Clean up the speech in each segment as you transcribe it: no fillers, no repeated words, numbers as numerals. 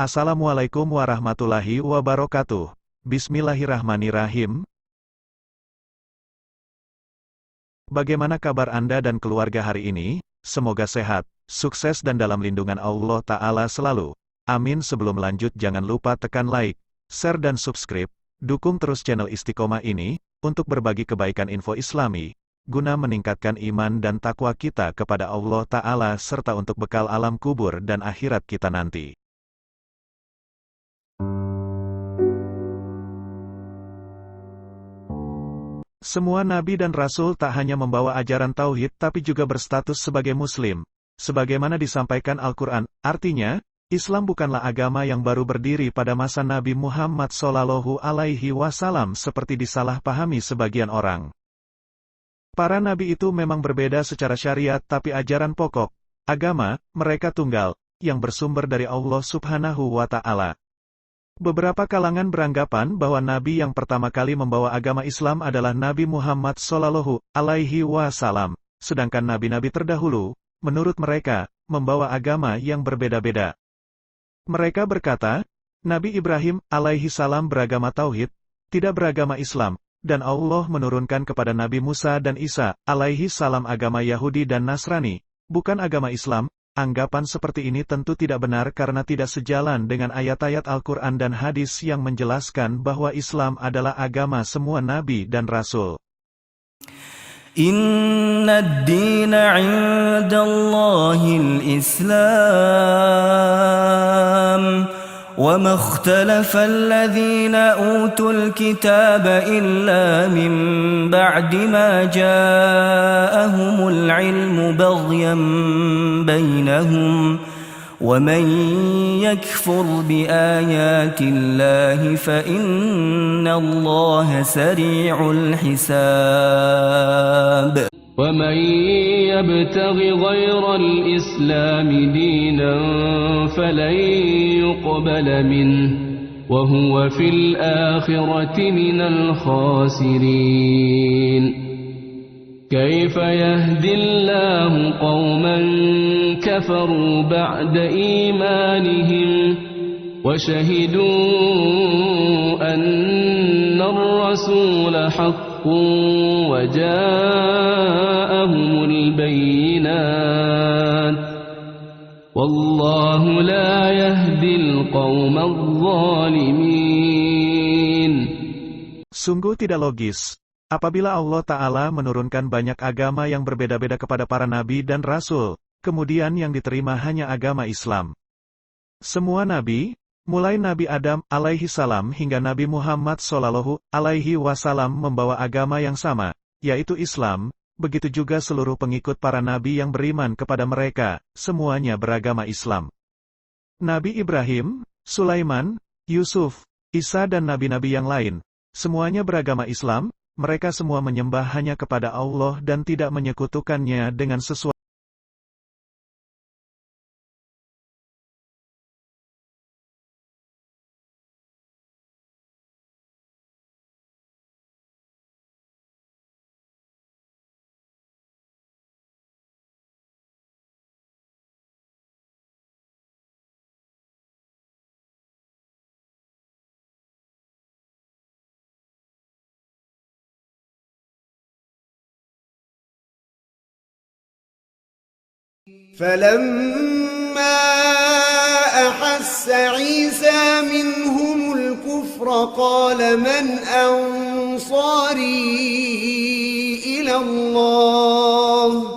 Assalamualaikum warahmatullahi wabarakatuh. Bismillahirrahmanirrahim. Bagaimana kabar Anda dan keluarga hari ini? Semoga sehat, sukses dan dalam lindungan Allah Ta'ala selalu. Amin. Sebelum lanjut jangan lupa tekan like, share dan subscribe. Dukung terus channel Istiqomah ini, untuk berbagi kebaikan info Islami, guna meningkatkan iman dan takwa kita kepada Allah Ta'ala serta untuk bekal alam kubur dan akhirat kita nanti. Semua nabi dan rasul tak hanya membawa ajaran tauhid tapi juga berstatus sebagai muslim. Sebagaimana disampaikan Al-Quran, artinya, Islam bukanlah agama yang baru berdiri pada masa Nabi Muhammad SAW seperti disalahpahami sebagian orang. Para nabi itu memang berbeda secara syariat tapi ajaran pokok, agama, mereka tunggal, yang bersumber dari Allah Subhanahu wa Ta'ala. Beberapa kalangan beranggapan bahwa nabi yang pertama kali membawa agama Islam adalah Nabi Muhammad SAW, sedangkan nabi-nabi terdahulu, menurut mereka, membawa agama yang berbeda-beda. Mereka berkata, Nabi Ibrahim alaihissalam beragama tauhid, tidak beragama Islam, dan Allah menurunkan kepada Nabi Musa dan Isa alaihissalam agama Yahudi dan Nasrani, bukan agama Islam. Anggapan seperti ini tentu tidak benar karena tidak sejalan dengan ayat-ayat Al-Quran dan hadis yang menjelaskan bahwa Islam adalah agama semua nabi dan rasul. Inna ad-dina 'indallahil Islam wa ma ikhtalafa alladhina utul kitaba illa min ba'di ma ja'ahumul 'ilmu baghyan bainahum wa man yakfur bi ayatillahi fa innallaha sari'ul hisab. ومن يبتغ غير الإسلام دينا فلن يقبل منه وهو في الآخرة من الخاسرين كيف يهدي الله قوما كفروا بعد إيمانهم وشهدوا أن الرسول حق وجاءهم البينات والله لا يهدي القوم الظالمين. Sungguh tidak logis, apabila Allah Ta'ala menurunkan banyak agama yang berbeda-beda kepada para nabi dan rasul, kemudian yang diterima hanya agama Islam. Semua nabi, mulai Nabi Adam alaihissalam hingga Nabi Muhammad SAW membawa agama yang sama, yaitu Islam, begitu juga seluruh pengikut para nabi yang beriman kepada mereka, semuanya beragama Islam. Nabi Ibrahim, Sulaiman, Yusuf, Isa dan nabi-nabi yang lain, semuanya beragama Islam, mereka semua menyembah hanya kepada Allah dan tidak menyekutukannya dengan sesuatu. فلما أحس عيسى منهم الكفر قال من أنصاري إلى الله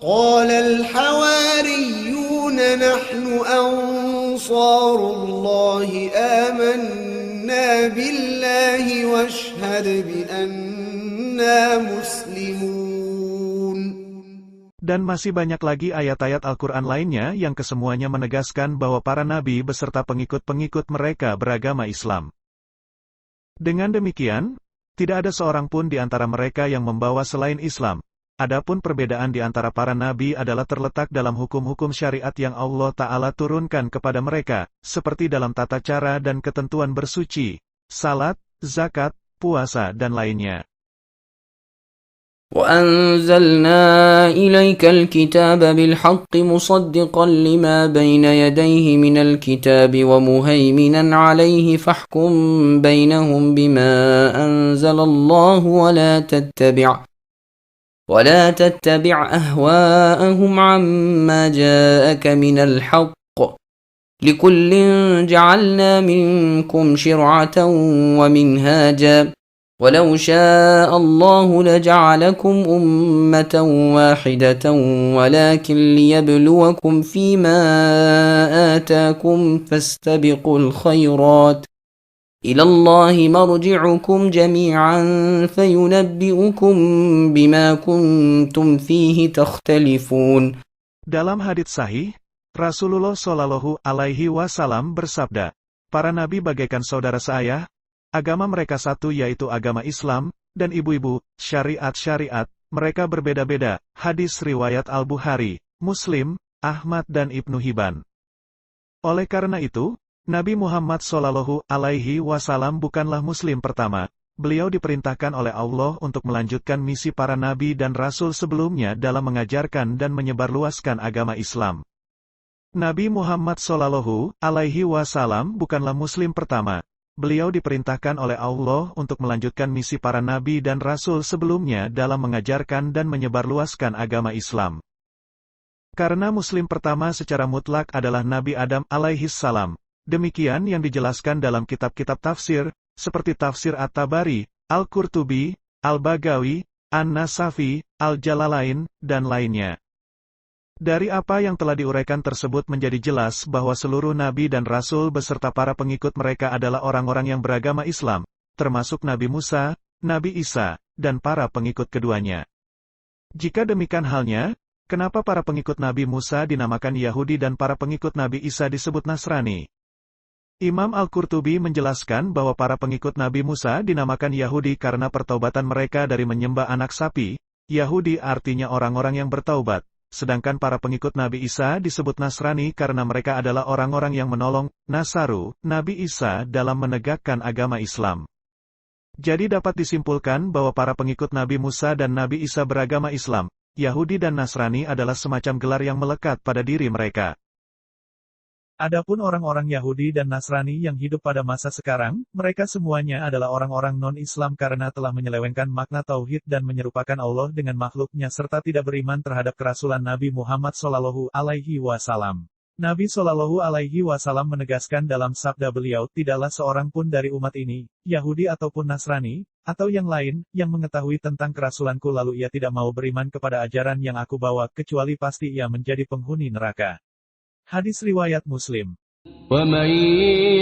قال الحواريون نحن أنصار الله آمنا بالله واشهد بأننا مسلمون. Dan masih banyak lagi ayat-ayat Al-Quran lainnya yang kesemuanya menegaskan bahwa para nabi beserta pengikut-pengikut mereka beragama Islam. Dengan demikian, tidak ada seorang pun di antara mereka yang membawa selain Islam. Adapun perbedaan di antara para nabi adalah terletak dalam hukum-hukum syariat yang Allah Ta'ala turunkan kepada mereka, seperti dalam tata cara dan ketentuan bersuci, salat, zakat, puasa dan lainnya. وأنزلنا إليك الكتاب بالحق مصدقا لما بين يديه من الكتاب ومهيمنا عليه فاحكم بينهم بما أنزل الله ولا تتبع أهواءهم عما جاءك من الحق لكل جعلنا منكم شرعة ومنهاجا ولو شاء الله لجعلكم أمة واحدة ولكن ليبلوكم فيما آتاكم فاستبقوا الخيرات إلى الله مرجعكم جميعا فينبئكم بما كنتم فيه تختلفون. Dalam hadits sahih, Rasulullah Shallallahu Alaihi Wasallam bersabda, para nabi bagaikan saudara seayah. Agama mereka satu yaitu agama Islam, dan ibu-ibu, syariat-syariat, mereka berbeda-beda. Hadis riwayat Al-Bukhari, Muslim, Ahmad dan Ibnu Hibban. Oleh karena itu, Nabi Muhammad Shallallahu Alaihi Wasallam bukanlah Muslim pertama. Beliau diperintahkan oleh Allah untuk melanjutkan misi para nabi dan rasul sebelumnya dalam mengajarkan dan menyebarluaskan agama Islam. Nabi Muhammad Shallallahu Alaihi Wasallam bukanlah Muslim pertama. Beliau diperintahkan oleh Allah untuk melanjutkan misi para nabi dan rasul sebelumnya dalam mengajarkan dan menyebarluaskan agama Islam. Karena Muslim pertama secara mutlak adalah Nabi Adam alaihissalam. Demikian yang dijelaskan dalam kitab-kitab tafsir, seperti tafsir At-Tabari, Al-Qurtubi, Al-Bagawi, An-Nasafi, Al-Jalalain, dan lainnya. Dari apa yang telah diuraikan tersebut menjadi jelas bahwa seluruh nabi dan rasul beserta para pengikut mereka adalah orang-orang yang beragama Islam, termasuk Nabi Musa, Nabi Isa, dan para pengikut keduanya. Jika demikian halnya, kenapa para pengikut Nabi Musa dinamakan Yahudi dan para pengikut Nabi Isa disebut Nasrani? Imam Al-Qurtubi menjelaskan bahwa para pengikut Nabi Musa dinamakan Yahudi karena pertaubatan mereka dari menyembah anak sapi. Yahudi artinya orang-orang yang bertaubat. Sedangkan para pengikut Nabi Isa disebut Nasrani karena mereka adalah orang-orang yang menolong, Nasaru, Nabi Isa dalam menegakkan agama Islam. Jadi dapat disimpulkan bahwa para pengikut Nabi Musa dan Nabi Isa beragama Islam, Yahudi dan Nasrani adalah semacam gelar yang melekat pada diri mereka. Adapun orang-orang Yahudi dan Nasrani yang hidup pada masa sekarang, mereka semuanya adalah orang-orang non-Islam karena telah menyelewengkan makna tauhid dan menyerupakan Allah dengan makhluknya serta tidak beriman terhadap kerasulan Nabi Muhammad Shallallahu Alaihi Wasallam. Nabi Shallallahu Alaihi Wasallam menegaskan dalam sabda beliau, tidaklah seorang pun dari umat ini, Yahudi ataupun Nasrani, atau yang lain, yang mengetahui tentang kerasulanku lalu ia tidak mau beriman kepada ajaran yang aku bawa, kecuali pasti ia menjadi penghuni neraka. Hadis riwayat Muslim. ومن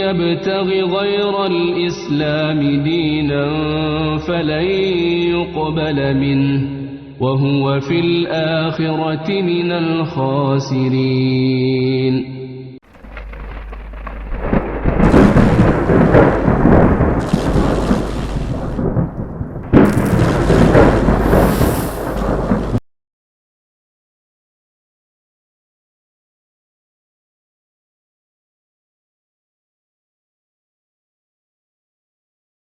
يبتغ غير الإسلام دينا فلن يقبل منه وهو في الآخرة من الخاسرين